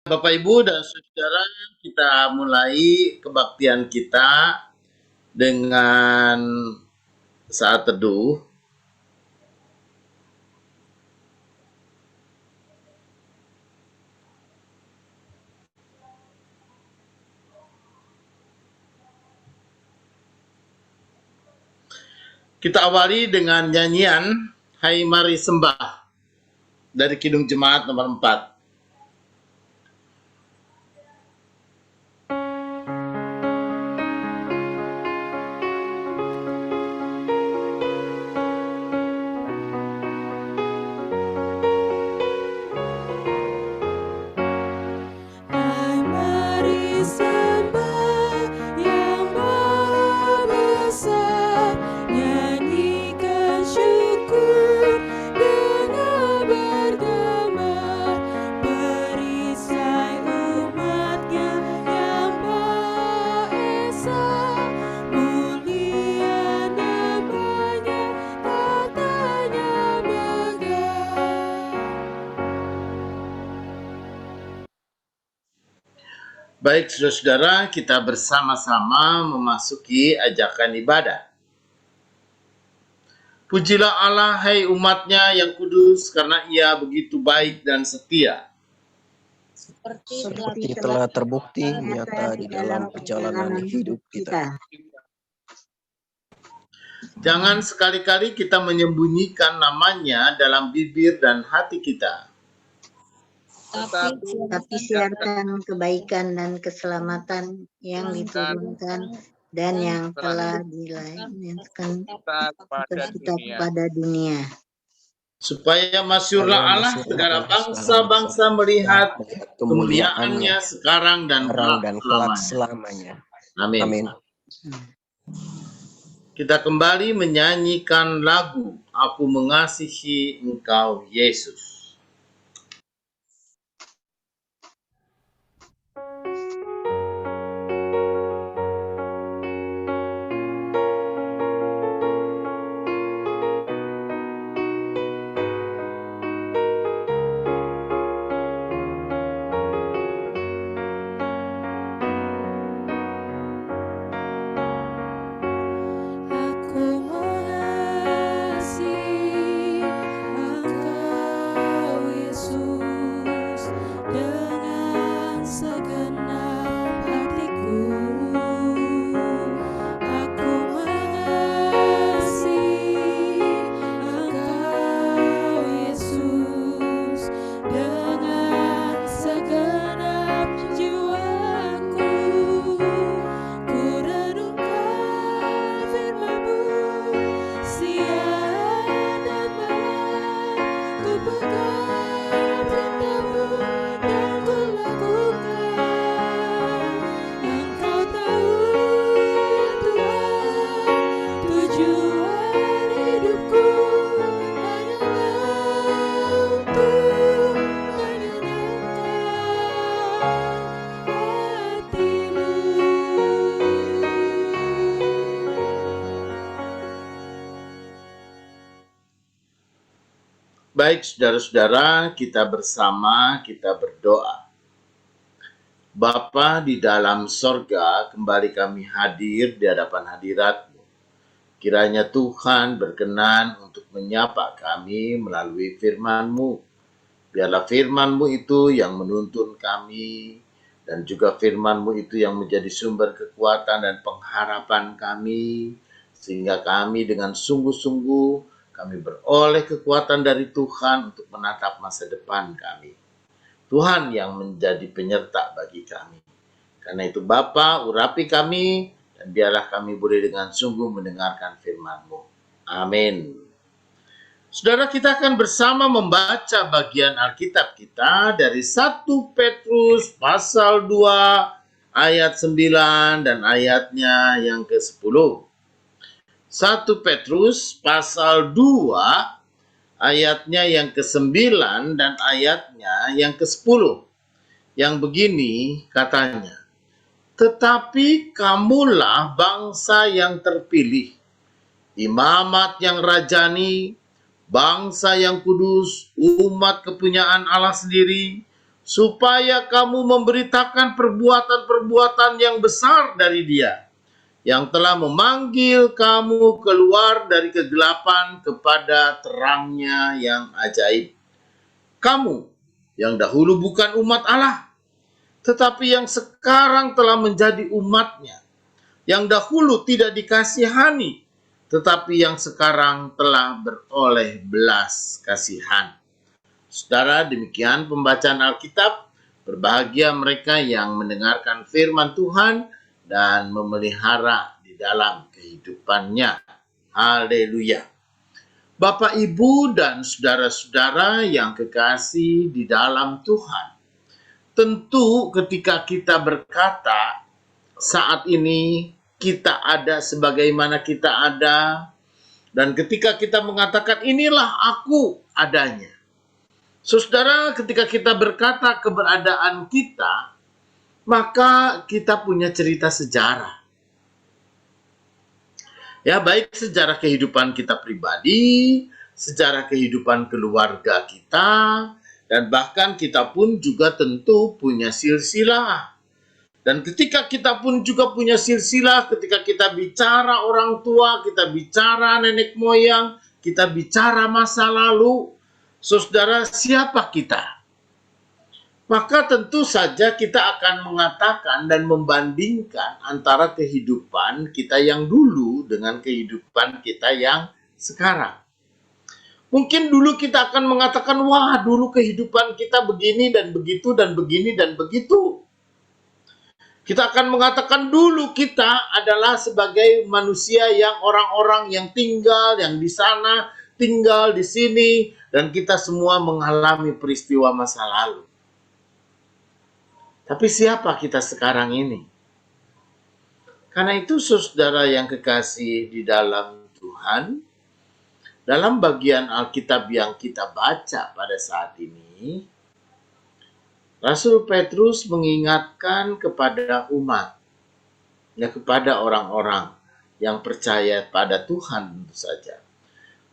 Bapak Ibu dan Saudara, kita mulai kebaktian kita dengan saat teduh. Kita awali dengan nyanyian Hai Mari Sembah dari Kidung Jemaat nomor 4. Baik saudara-saudara, kita bersama-sama memasuki ajakan ibadah. Pujilah Allah, hai umatnya yang kudus, karena ia begitu baik dan setia. Seperti telah terbukti nyata di dalam perjalanan hidup kita. Jangan sekali-kali kita menyembunyikan namanya dalam bibir dan hati kita. Tapi siarkan kebaikan dan keselamatan yang diturunkan dan yang telah dilayangkan kepada dunia. Supaya masyurlah Allah segala bangsa-bangsa melihat kemuliaannya sekarang dan kelak selamanya. Amin. Kita kembali menyanyikan lagu Aku Mengasihi Engkau Yesus. Baik saudara-saudara, kita bersama kita berdoa. Bapa di dalam sorga, kembali kami hadir di hadapan hadirat-Mu. Kiranya Tuhan berkenan untuk menyapa kami melalui firman-Mu. Biarlah firman-Mu itu yang menuntun kami, dan juga firman-Mu itu yang menjadi sumber kekuatan dan pengharapan kami, sehingga kami dengan sungguh-sungguh kami beroleh kekuatan dari Tuhan untuk menatap masa depan kami. Tuhan yang menjadi penyerta bagi kami. Karena itu Bapa, urapi kami, dan biarlah kami boleh dengan sungguh mendengarkan firman-Mu. Amin. Saudara, kita akan bersama membaca bagian Alkitab kita dari 1 Petrus pasal 2 ayat 9 dan ayatnya yang ke-10. 1 Petrus pasal 2 ayatnya yang ke-9 dan ayatnya yang ke-10. Yang begini katanya, tetapi kamulah bangsa yang terpilih, imamat yang rajani, bangsa yang kudus, umat kepunyaan Allah sendiri, supaya kamu memberitakan perbuatan-perbuatan yang besar dari Dia, yang telah memanggil kamu keluar dari kegelapan kepada terangnya yang ajaib. Kamu yang dahulu bukan umat Allah, tetapi yang sekarang telah menjadi umat-Nya, yang dahulu tidak dikasihani, tetapi yang sekarang telah beroleh belas kasihan. Saudara, demikian pembacaan Alkitab. Berbahagia mereka yang mendengarkan firman Tuhan dan memelihara di dalam kehidupannya. Haleluya. Bapak, Ibu, dan saudara-saudara yang kekasih di dalam Tuhan, tentu ketika kita berkata saat ini kita ada sebagaimana kita ada, dan ketika kita mengatakan inilah aku adanya, saudara, ketika kita berkata keberadaan kita, maka kita punya cerita sejarah. Ya, baik sejarah kehidupan kita pribadi, sejarah kehidupan keluarga kita, dan bahkan kita pun juga tentu punya silsilah. Dan ketika kita pun juga punya silsilah, ketika kita bicara orang tua, kita bicara nenek moyang, kita bicara masa lalu, saudara, siapa kita? Maka tentu saja kita akan mengatakan dan membandingkan antara kehidupan kita yang dulu dengan kehidupan kita yang sekarang. Mungkin dulu kita akan mengatakan, wah dulu kehidupan kita begini dan begitu dan begini dan begitu. Kita akan mengatakan dulu kita adalah sebagai manusia yang orang-orang yang tinggal, yang di sana, tinggal di sini, dan kita semua mengalami peristiwa masa lalu. Tapi siapa kita sekarang ini? Karena itu saudara yang kekasih di dalam Tuhan, dalam bagian Alkitab yang kita baca pada saat ini, Rasul Petrus mengingatkan kepada umat, ya kepada orang-orang yang percaya pada Tuhan tentu saja.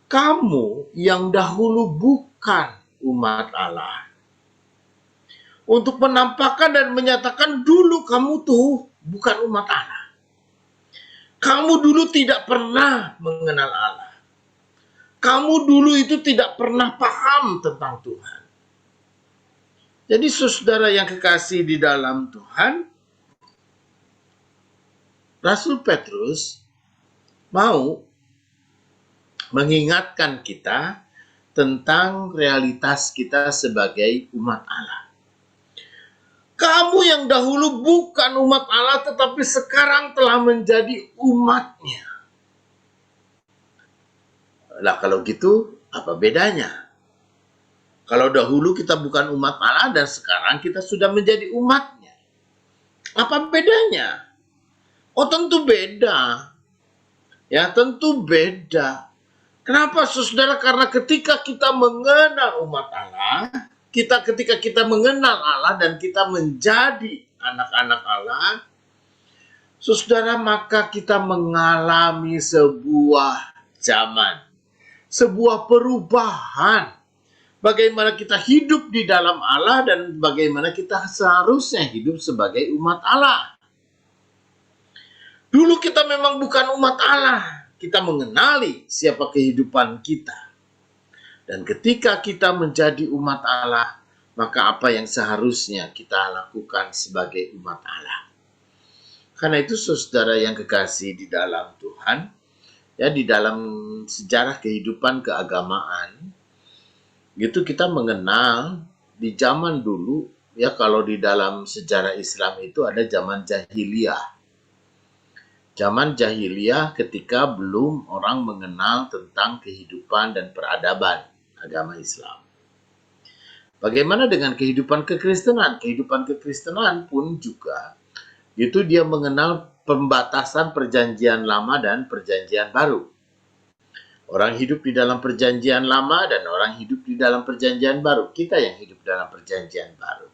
Kamu yang dahulu bukan umat Allah, untuk menampakkan dan menyatakan dulu kamu tuh bukan umat Allah. Kamu dulu tidak pernah mengenal Allah. Kamu dulu itu tidak pernah paham tentang Tuhan. Jadi saudara yang kekasih di dalam Tuhan, Rasul Petrus mau mengingatkan kita tentang realitas kita sebagai umat Allah. Kamu yang dahulu bukan umat Allah, tetapi sekarang telah menjadi umat-Nya. Lah kalau gitu, apa bedanya? Kalau dahulu kita bukan umat Allah dan sekarang kita sudah menjadi umat-Nya. Apa bedanya? Oh tentu beda. Ya tentu beda. Kenapa saudara? Karena ketika kita mengenal umat Allah, ketika kita mengenal Allah dan kita menjadi anak-anak Allah, saudara, maka kita mengalami sebuah zaman, sebuah perubahan. Bagaimana kita hidup di dalam Allah dan bagaimana kita seharusnya hidup sebagai umat Allah. Dulu kita memang bukan umat Allah. Kita mengenali siapa kehidupan kita. Dan ketika kita menjadi umat Allah, maka apa yang seharusnya kita lakukan sebagai umat Allah. Karena itu saudara yang kekasih di dalam Tuhan, ya di dalam sejarah kehidupan keagamaan, gitu kita mengenal di zaman dulu, ya kalau di dalam sejarah Islam itu ada zaman jahiliyah. Zaman jahiliyah ketika belum orang mengenal tentang kehidupan dan peradaban agama Islam. Bagaimana dengan kehidupan kekristenan? Kehidupan kekristenan pun juga itu dia mengenal pembatasan perjanjian lama dan perjanjian baru. Orang hidup di dalam perjanjian lama dan orang hidup di dalam perjanjian baru. Kita yang hidup dalam perjanjian baru.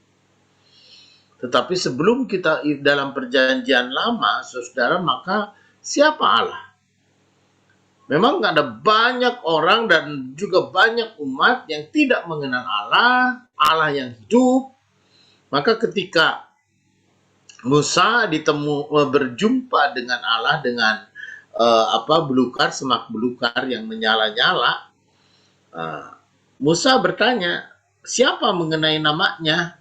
Tetapi sebelum kita dalam perjanjian lama, saudara, maka siapa Allah? Memang ada banyak orang dan juga banyak umat yang tidak mengenal Allah, Allah yang hidup, Maka ketika Musa berjumpa dengan Allah dengan belukar, semak belukar yang menyala-nyala, Musa bertanya, siapa mengenai namanya?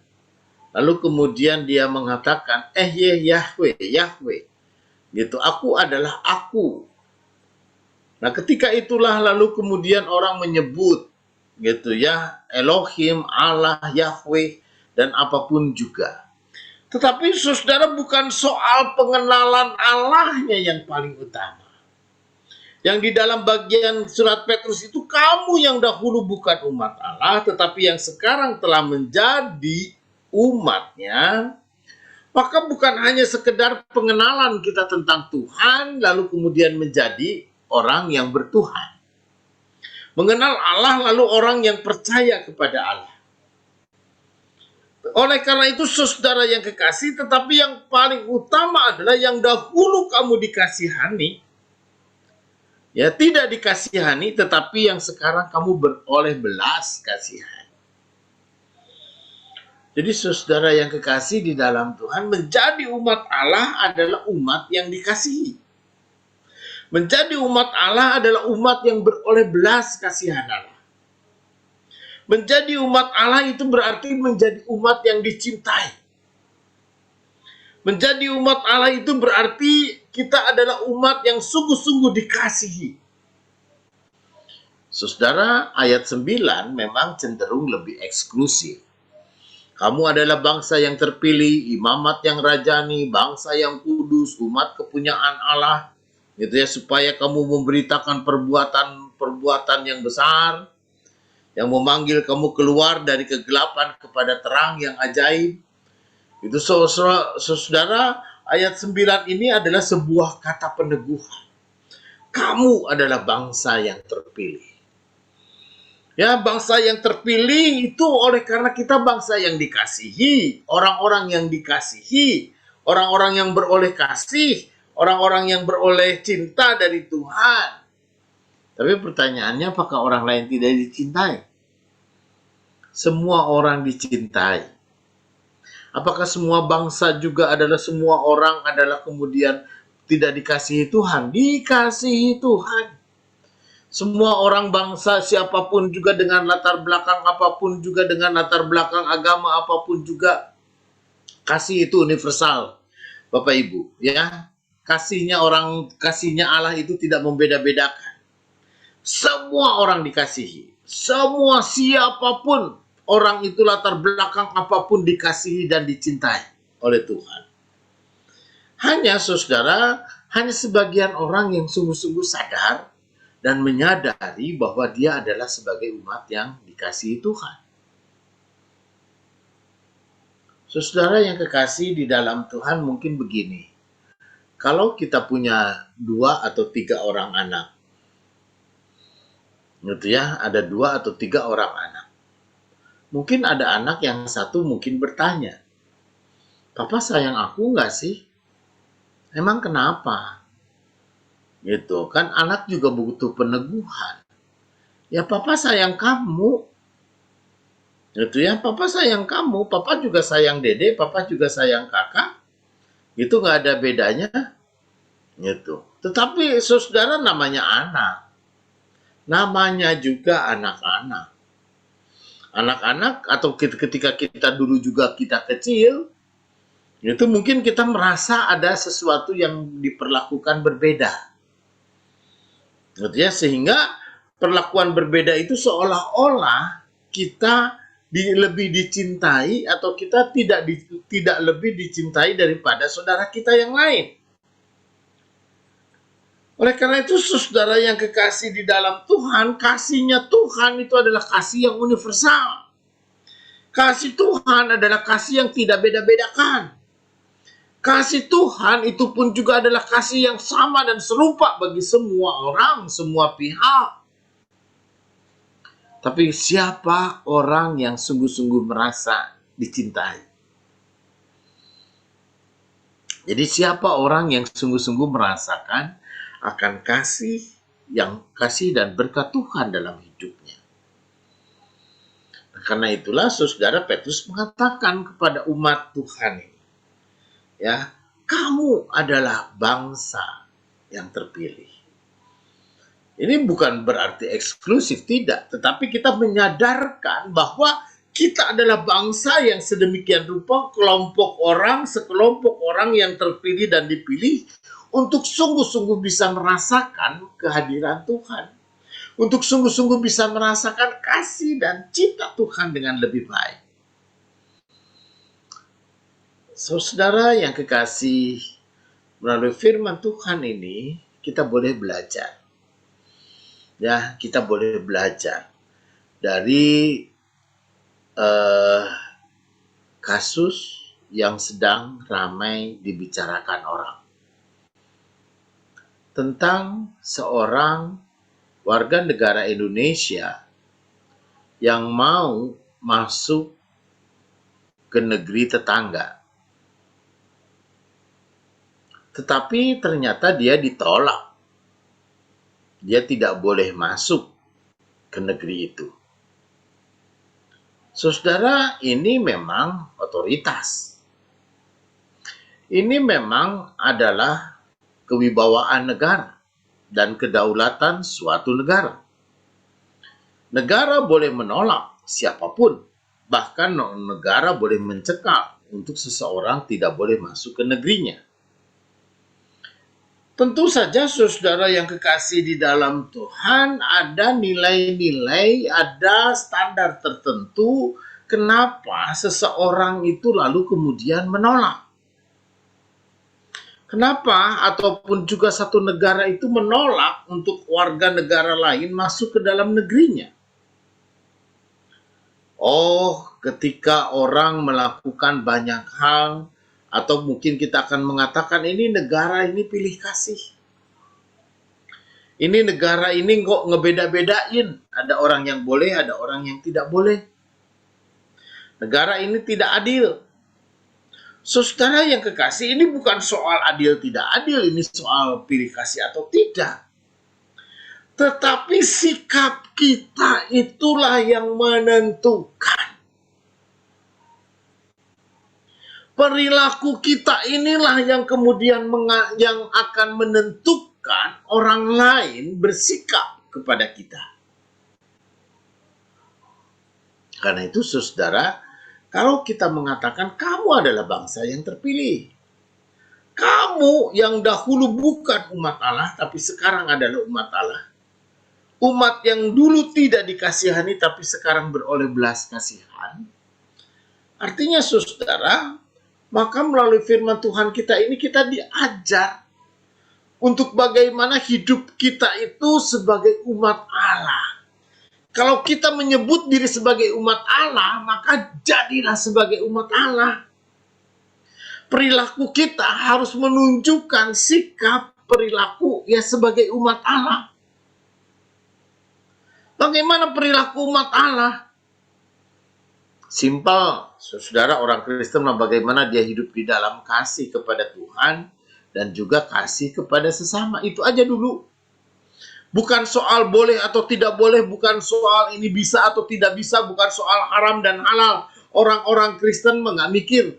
Lalu kemudian dia mengatakan, Yahweh, Yahweh. Gitu, aku adalah aku. Nah, ketika itulah lalu kemudian orang menyebut gitu ya, Elohim, Allah, Yahweh, dan apapun juga. Tetapi saudara, bukan soal pengenalan Allahnya yang paling utama. Yang di dalam bagian surat Petrus itu, kamu yang dahulu bukan umat Allah, tetapi yang sekarang telah menjadi umatnya. Maka bukan hanya sekedar pengenalan kita tentang Tuhan, lalu kemudian menjadi orang yang bertuhan. Mengenal Allah, lalu orang yang percaya kepada Allah. Oleh karena itu, saudara yang kekasih, tetapi yang paling utama adalah yang dahulu kamu dikasihani. Ya, tidak dikasihani, tetapi yang sekarang kamu beroleh belas kasihan. Jadi saudara yang kekasih di dalam Tuhan, menjadi umat Allah adalah umat yang dikasihi. Menjadi umat Allah adalah umat yang beroleh belas kasihan Allah. Menjadi umat Allah itu berarti menjadi umat yang dicintai. Menjadi umat Allah itu berarti kita adalah umat yang sungguh-sungguh dikasihi. Saudara, ayat 9 memang cenderung lebih eksklusif. Kamu adalah bangsa yang terpilih, imamat yang rajani, bangsa yang kudus, umat kepunyaan Allah, gitu ya, supaya kamu memberitakan perbuatan yang besar, yang memanggil kamu keluar dari kegelapan kepada terang yang ajaib. Itu saudara, ayat 9 ini adalah sebuah kata peneguhan. Kamu adalah bangsa yang terpilih. Ya, bangsa yang terpilih itu oleh karena kita bangsa yang dikasihi, orang-orang yang dikasihi, orang-orang yang beroleh kasih, orang-orang yang beroleh cinta dari Tuhan. Tapi pertanyaannya, apakah orang lain tidak dicintai? Semua orang dicintai. Apakah semua bangsa juga adalah semua orang adalah kemudian tidak dikasihi Tuhan? Dikasihi Tuhan. Semua orang bangsa siapapun juga dengan latar belakang apapun juga dengan latar belakang agama apapun juga, kasih itu universal, Bapak Ibu, ya. Kasihnya Allah itu tidak membeda-bedakan. Semua orang dikasihi. Semua siapapun orang itu latar belakang apapun dikasihi dan dicintai oleh Tuhan. Hanya saudara, hanya sebagian orang yang sungguh-sungguh sadar dan menyadari bahwa dia adalah sebagai umat yang dikasihi Tuhan. Saudara yang kekasih di dalam Tuhan, mungkin begini. Kalau kita punya 2 atau 3 orang anak, gitu ya, ada 2 atau 3 orang anak. Mungkin ada anak yang satu mungkin bertanya, Papa sayang aku nggak sih? Emang kenapa? Gitu kan, anak juga butuh peneguhan. Ya, Papa sayang kamu. Gitu ya, Papa sayang kamu, Papa juga sayang Dede, Papa juga sayang kakak. Itu nggak ada bedanya. Gitu. Tetapi saudara, namanya anak. Namanya juga anak-anak. Anak-anak atau ketika kita dulu juga kita kecil, itu mungkin kita merasa ada sesuatu yang diperlakukan berbeda. Gitu ya, sehingga perlakuan berbeda itu seolah-olah kita lebih dicintai atau kita tidak lebih dicintai daripada saudara kita yang lain. Oleh karena itu, saudara yang kekasih di dalam Tuhan, kasihnya Tuhan itu adalah kasih yang universal. Kasih Tuhan adalah kasih yang tidak beda-bedakan. Kasih Tuhan itu pun juga adalah kasih yang sama dan serupa bagi semua orang, semua pihak. Tapi siapa orang yang sungguh-sungguh merasa dicintai? Jadi siapa orang yang sungguh-sungguh merasakan akan kasih dan berkat Tuhan dalam hidupnya? Karena itulah saudara Petrus mengatakan kepada umat Tuhan ini, ya, kamu adalah bangsa yang terpilih. Ini bukan berarti eksklusif, tidak, tetapi kita menyadarkan bahwa kita adalah bangsa yang sedemikian rupa, sekelompok orang yang terpilih dan dipilih untuk sungguh-sungguh bisa merasakan kehadiran Tuhan, untuk sungguh-sungguh bisa merasakan kasih dan cinta Tuhan dengan lebih baik. Saudara yang kekasih, melalui firman Tuhan ini kita boleh belajar. Ya, kita boleh belajar dari kasus yang sedang ramai dibicarakan orang. Tentang seorang warga negara Indonesia yang mau masuk ke negeri tetangga. Tetapi ternyata dia ditolak. Dia tidak boleh masuk ke negeri itu. Saudara, ini memang otoritas. Ini memang adalah kewibawaan negara dan kedaulatan suatu negara. Negara boleh menolak siapapun, bahkan negara boleh mencekal untuk seseorang tidak boleh masuk ke negerinya. Tentu saja saudara yang kekasih di dalam Tuhan, ada nilai-nilai, ada standar tertentu kenapa seseorang itu lalu kemudian menolak. Kenapa ataupun juga satu negara itu menolak untuk warga negara lain masuk ke dalam negerinya? Oh, ketika orang melakukan banyak hal, atau mungkin kita akan mengatakan ini negara ini pilih kasih. Ini negara ini kok ngebeda-bedain. Ada orang yang boleh, ada orang yang tidak boleh. Negara ini tidak adil. Saudara yang kekasih, ini bukan soal adil tidak adil, ini soal pilih kasih atau tidak. Tetapi sikap kita itulah yang menentukan. Perilaku kita inilah yang kemudian yang akan menentukan orang lain bersikap kepada kita. Karena itu saudara, kalau kita mengatakan kamu adalah bangsa yang terpilih, kamu yang dahulu bukan umat Allah tapi sekarang adalah umat Allah, umat yang dulu tidak dikasihani tapi sekarang beroleh belas kasihan, artinya saudara, maka melalui firman Tuhan kita ini kita diajar untuk bagaimana hidup kita itu sebagai umat Allah. Kalau kita menyebut diri sebagai umat Allah, maka jadilah sebagai umat Allah. Perilaku kita harus menunjukkan sikap perilaku ya sebagai umat Allah. Bagaimana perilaku umat Allah? Simpel, saudara, orang Kristen bagaimana dia hidup di dalam kasih kepada Tuhan dan juga kasih kepada sesama. Itu aja dulu. Bukan soal boleh atau tidak boleh, bukan soal ini bisa atau tidak bisa, bukan soal haram dan halal. Orang-orang Kristen nggak mikir.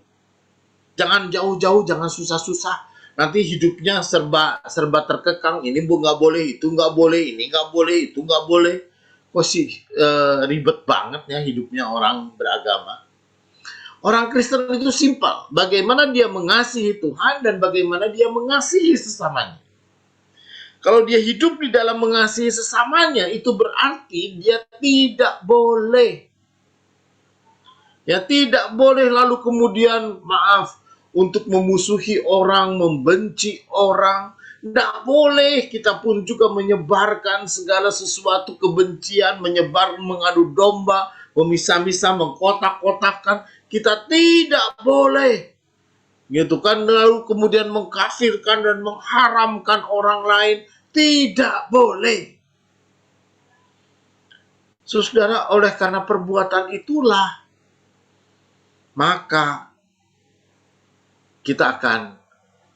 Jangan jauh-jauh, jangan susah-susah. Nanti hidupnya serba terkekang. Ini nggak boleh, itu nggak boleh, ini nggak boleh, itu nggak boleh. Kok sih ribet banget ya hidupnya orang beragama. Orang Kristen itu simpel. Bagaimana dia mengasihi Tuhan dan bagaimana dia mengasihi sesamanya. Kalau dia hidup di dalam mengasihi sesamanya, itu berarti dia tidak boleh. Ya, tidak boleh lalu kemudian untuk memusuhi orang, membenci orang. Tidak boleh kita pun juga menyebarkan segala sesuatu kebencian, mengadu domba, memisah-misah, mengkotak-kotakan. Kita tidak boleh. Gitu kan, lalu kemudian mengkafirkan dan mengharamkan orang lain. Tidak boleh. Saudara, oleh karena perbuatan itulah, maka kita akan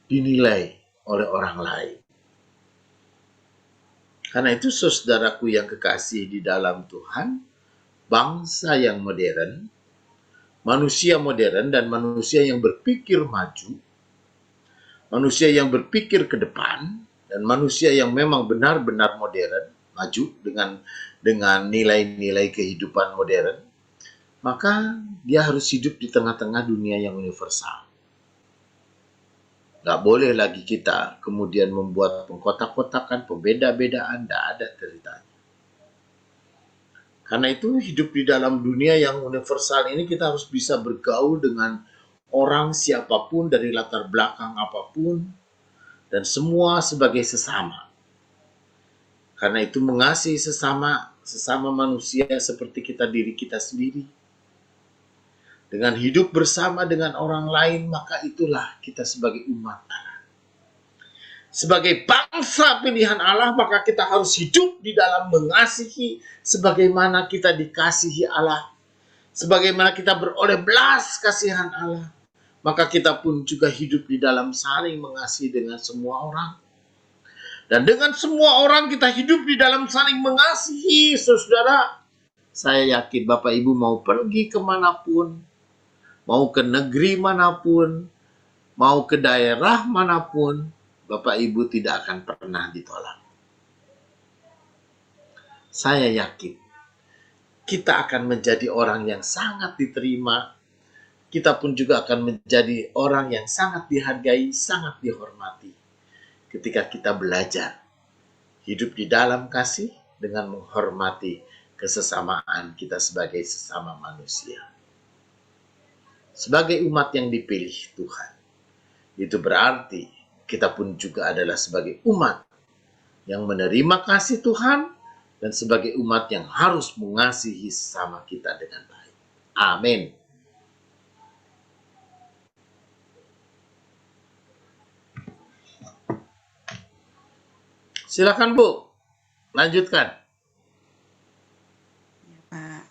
dinilai oleh orang lain. Karena itu saudaraku yang kekasih di dalam Tuhan, bangsa yang modern, manusia modern dan manusia yang berpikir maju, manusia yang berpikir ke depan, dan manusia yang memang benar-benar modern, maju dengan nilai-nilai kehidupan modern, maka dia harus hidup di tengah-tengah dunia yang universal. Nggak boleh lagi kita kemudian membuat pengkotak-kotakan, pembeda-bedaan, tidak ada ceritanya. Karena itu hidup di dalam dunia yang universal ini kita harus bisa bergaul dengan orang siapapun dari latar belakang apapun dan semua sebagai sesama. Karena itu mengasihi sesama manusia seperti diri kita sendiri. Dengan hidup bersama dengan orang lain, maka itulah kita sebagai umat Allah. Sebagai bangsa pilihan Allah, maka kita harus hidup di dalam mengasihi sebagaimana kita dikasihi Allah. Sebagaimana kita beroleh belas kasihan Allah, maka kita pun juga hidup di dalam saling mengasihi dengan semua orang. Dan dengan semua orang kita hidup di dalam saling mengasihi, saudara. Saya yakin Bapak Ibu mau pergi kemanapun, mau ke negeri manapun, mau ke daerah manapun, Bapak Ibu tidak akan pernah ditolak. Saya yakin kita akan menjadi orang yang sangat diterima. Kita pun juga akan menjadi orang yang sangat dihargai, sangat dihormati. Ketika kita belajar hidup di dalam kasih dengan menghormati kesesamaan kita sebagai sesama manusia. Sebagai umat yang dipilih Tuhan, itu berarti kita pun juga adalah sebagai umat yang menerima kasih Tuhan dan sebagai umat yang harus mengasihi sesama kita dengan baik. Amin. Silakan Bu, lanjutkan. Ya, Pak.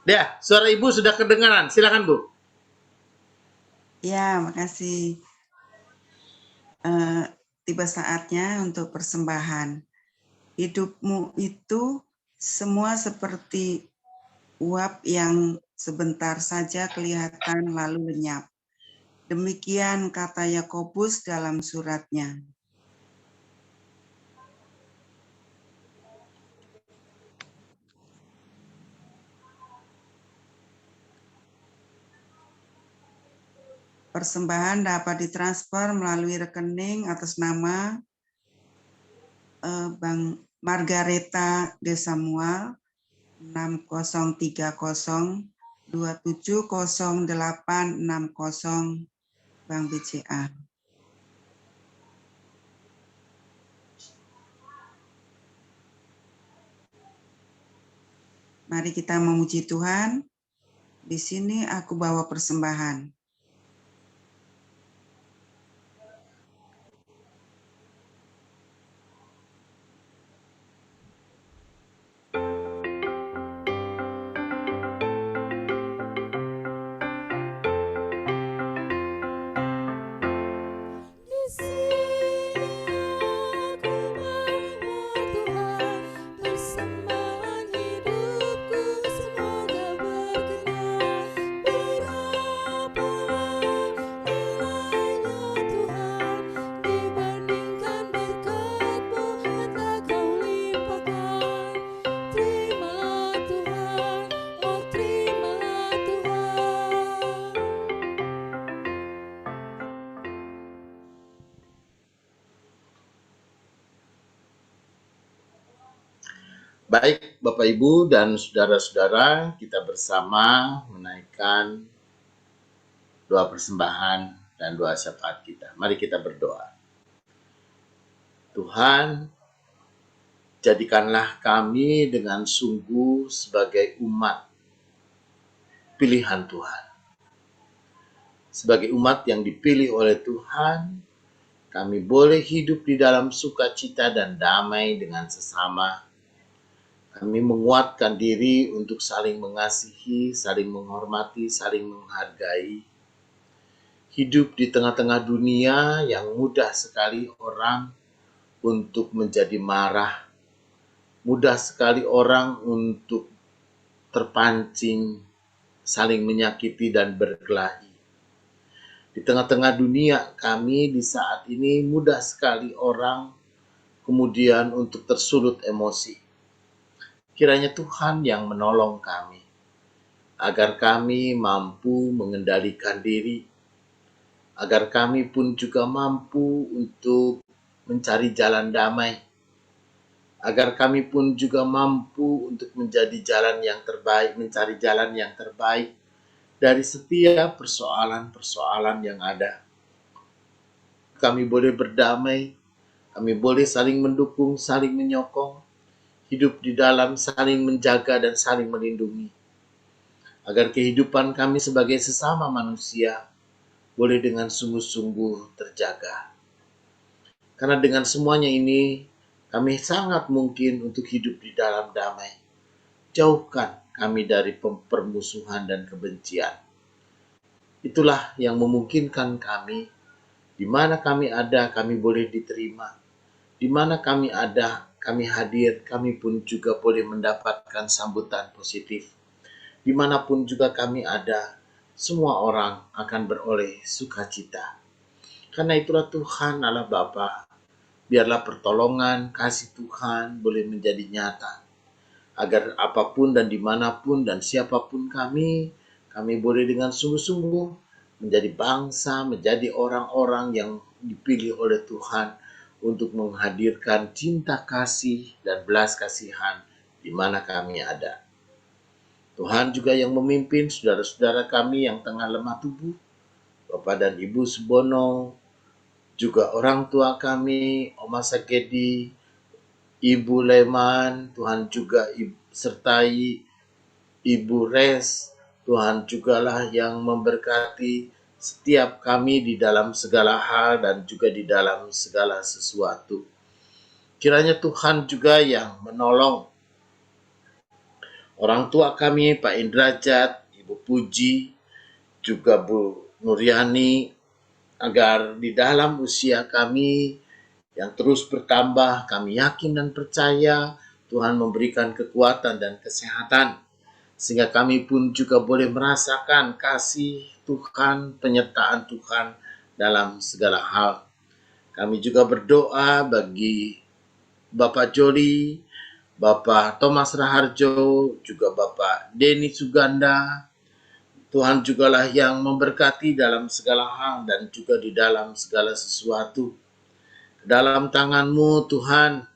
Ya, suara Ibu sudah kedengaran. Silakan Bu. Ya, makasih. Tiba saatnya untuk persembahan. Hidupmu itu semua seperti uap yang sebentar saja kelihatan lalu lenyap. Demikian kata Yakobus dalam suratnya. Persembahan dapat ditransfer melalui rekening atas nama Bank Margareta de Samuel 6030270860 Bank BCA. Mari kita memuji Tuhan. Di sini aku bawa persembahan. Baik Bapak Ibu dan saudara-saudara, kita bersama menaikkan doa persembahan dan doa syafaat kita. Mari kita berdoa. Tuhan, jadikanlah kami dengan sungguh sebagai umat pilihan Tuhan. Sebagai umat yang dipilih oleh Tuhan, kami boleh hidup di dalam sukacita dan damai dengan sesama. Kami menguatkan diri untuk saling mengasihi, saling menghormati, saling menghargai. Hidup di tengah-tengah dunia yang mudah sekali orang untuk menjadi marah, mudah sekali orang untuk terpancing, saling menyakiti dan berkelahi. Di tengah-tengah dunia kami di saat ini mudah sekali orang kemudian untuk tersulut emosi. Kiranya Tuhan yang menolong kami, agar kami mampu mengendalikan diri, agar kami pun juga mampu untuk mencari jalan damai, agar kami pun juga mampu untuk menjadi jalan yang terbaik, mencari jalan yang terbaik dari setiap persoalan-persoalan yang ada. Kami boleh berdamai, kami boleh saling mendukung, saling menyokong, hidup di dalam saling menjaga dan saling melindungi, agar kehidupan kami sebagai sesama manusia boleh dengan sungguh-sungguh terjaga. Karena dengan semuanya ini, kami sangat mungkin untuk hidup di dalam damai. Jauhkan kami dari permusuhan dan kebencian. Itulah yang memungkinkan kami, di mana kami ada, kami boleh diterima. Di mana kami ada, kami hadir, kami pun juga boleh mendapatkan sambutan positif. Dimanapun juga kami ada, semua orang akan beroleh sukacita. Karena itulah Tuhan Allah Bapa, biarlah pertolongan, kasih Tuhan boleh menjadi nyata. Agar apapun dan dimanapun dan siapapun kami boleh dengan sungguh-sungguh menjadi bangsa, menjadi orang-orang yang dipilih oleh Tuhan untuk menghadirkan cinta kasih dan belas kasihan di mana kami ada. Tuhan juga yang memimpin saudara-saudara kami yang tengah lemah tubuh, Bapak dan Ibu Subono, juga orang tua kami, Oma Sakedi, Ibu Leman, Tuhan juga sertai Ibu Res, Tuhan jugalah yang memberkati setiap kami di dalam segala hal dan juga di dalam segala sesuatu. Kiranya Tuhan juga yang menolong orang tua kami, Pak Indrajat, Ibu Puji, juga Bu Nuryani, agar di dalam usia kami yang terus bertambah, kami yakin dan percaya Tuhan memberikan kekuatan dan kesehatan, sehingga kami pun juga boleh merasakan kasih Tuhan, penyertaan Tuhan dalam segala hal. Kami juga berdoa bagi Bapak Joli, Bapak Thomas Raharjo, juga Bapak Denny Suganda. Tuhan jugalah yang memberkati dalam segala hal dan juga di dalam segala sesuatu. Dalam tangan-Mu Tuhan,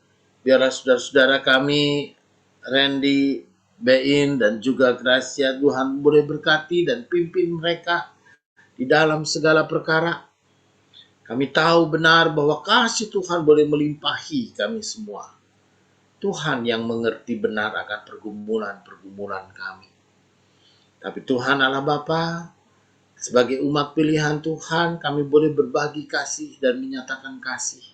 biarlah saudara-saudara kami, Randy, Bein, dan juga Gracia, Tuhan boleh berkati dan pimpin mereka di dalam segala perkara. Kami tahu benar bahwa kasih Tuhan boleh melimpahi kami semua. Tuhan yang mengerti benar akan pergumulan-pergumulan kami. Tapi Tuhan Allah Bapa, sebagai umat pilihan Tuhan, kami boleh berbagi kasih dan menyatakan kasih.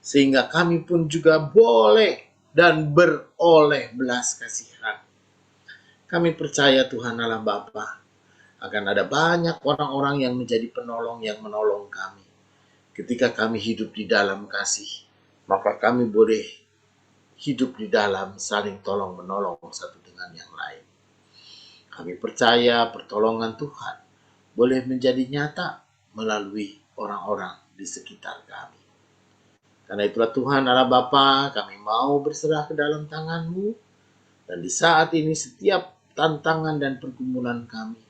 Sehingga kami pun juga boleh dan beroleh belas kasihan. Kami percaya Tuhan Allah Bapa, akan ada banyak orang-orang yang menjadi penolong yang menolong kami. Ketika kami hidup di dalam kasih, maka kami boleh hidup di dalam saling tolong-menolong satu dengan yang lain. Kami percaya pertolongan Tuhan boleh menjadi nyata melalui orang-orang di sekitar kami. Karena itulah Tuhan Allah Bapa, kami mau berserah ke dalam tangan-Mu. Dan di saat ini setiap tantangan dan pergumulan kami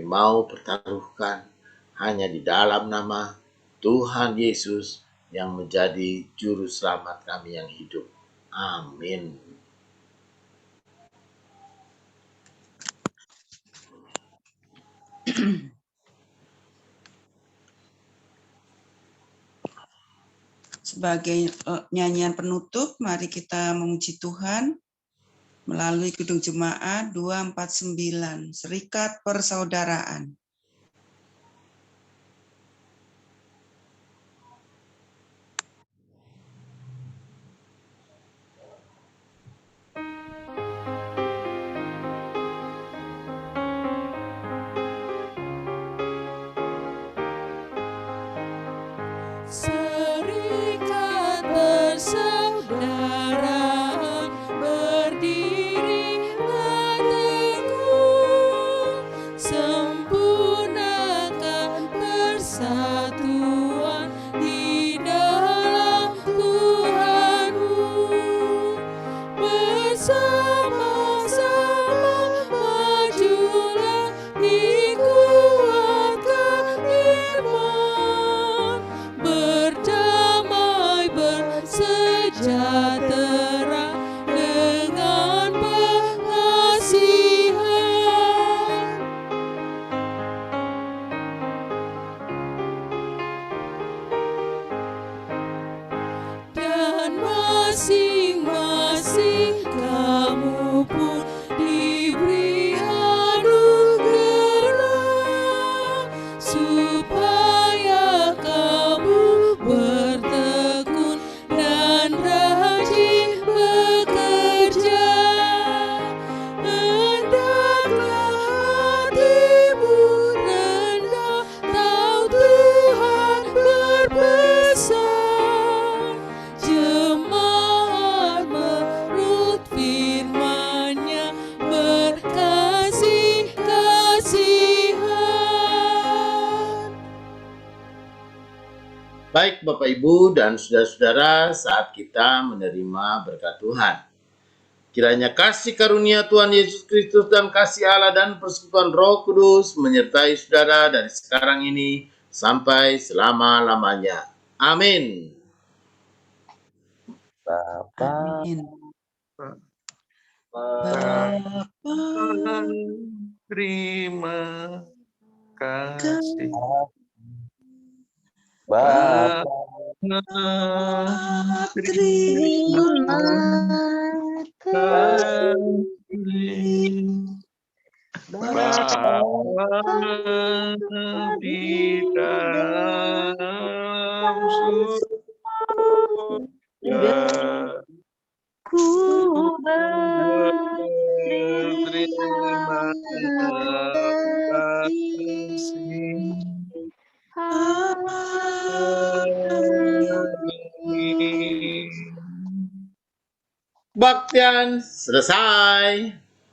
mau pertaruhkan hanya di dalam nama Tuhan Yesus yang menjadi juru selamat kami yang hidup. Amin. Sebagai nyanyian penutup, mari kita memuji Tuhan melalui Kidung Jemaat 249, Serikat Persaudaraan. Serikat persaudaraan masing-masing kamu pun diberi anugerah, supaya kamu bertekun dan rajin bekerja. Hendaklah hatimu rendah, tahu Tuhan berpesan. Jemaat menurut firman-Nya berkasih-kasihan. Baik Bapak Ibu dan saudara-saudara, saat kita menerima berkat Tuhan, kiranya kasih karunia Tuhan Yesus Kristus dan kasih Allah dan persekutuan Roh Kudus menyertai saudara dari sekarang ini sampai selama-lamanya. Amin. Amin. Bapa, terima kasih. Bapa, terima kasih. Bapa di dalam surga, Ku berterima kasih. Kebaktian selesai.